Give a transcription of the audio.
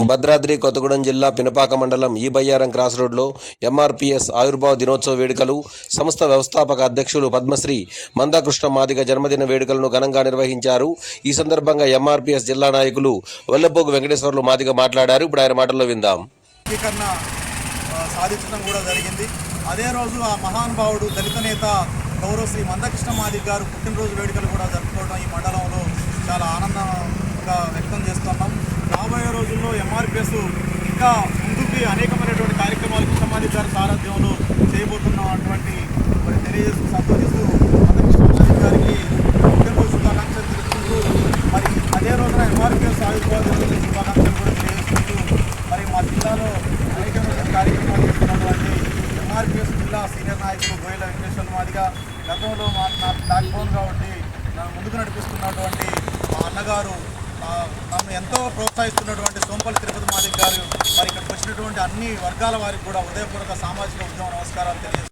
భద్రాద్రి కొత్తగూడెం జిల్లా పినపాక మండలం ఈ బయ్యారం క్రాస్ రోడ్లో ఎంఆర్పీఎస్ ఆవిర్భావ దినోత్సవ వేడుకలు సంస్థ వ్యవస్థాపక అధ్యక్షులు పద్మశ్రీ మందాకృష్ణ మాదిగ జన్మదిన వేడుకలను ఘనంగా నిర్వహించారు. ఈ సందర్భంగా ఎంఆర్పీఎస్ జిల్లా నాయకులు వల్లపోగు వెంకటేశ్వర్లు మాదిగ మాట్లాడారు. ఇప్పుడు ఆయన మాటల్లో విందాం. సాధించడం కూడా జరిగింది. అదే రోజు ఆ మహానుభావుడు దళిత నేత గౌరవ శ్రీ మందకృష్ణ మాదిగ గారు పుట్టినరోజు వేడుకలు కూడా జరుపుకోవడం ఈ మండలంలో చాలా ఆనందంగా వ్యక్తం చేస్తున్నాం. రాబోయే రోజుల్లో ఎంఆర్పీఎస్ ఇంకా ముందుకి అనేకమైనటువంటి కార్యక్రమాలు కృష్ణ మాదిగ గారి సారథ్యంలో చేయబోతున్నాం అటువంటి మరి తెలియజేస్తూ సంతోషిస్తూ మందకృష్ణ మాదిగ గారికి పుట్టినరోజు శుభాకాంక్షలు తెలుపుకుంటూ మరి అదే రోజున ఎంఆర్పీఎస్ ఆవిర్భావ దినోత్సవ శుభాకాంక్షలు కూడా తెలియజేసుకుంటూ మరి మా జిల్లాలో అనేకమైన కార్యక్రమాలు చేస్తున్నటువంటి ఎంఆర్పీఎస్ జిల్లా సీనియర్ నాయకులు గోయల వెంకటేశ్వర మాదిగ, గతంలో నా బ్యాక్ బోన్గా ఉండి నన్ను ముందుకు నడిపిస్తున్నటువంటి మా అన్నగారు, నన్ను ఎంతో ప్రోత్సహిస్తున్నటువంటి సోంపల్లి తిరుపతి మాదిగ గారు, మరి ఇక్కడికి వచ్చినటువంటి అన్ని వర్గాల వారికి కూడా హృదయపూర్వక సామాజిక ఉద్యమ నమస్కారాలు తెలియజేస్తున్నారు.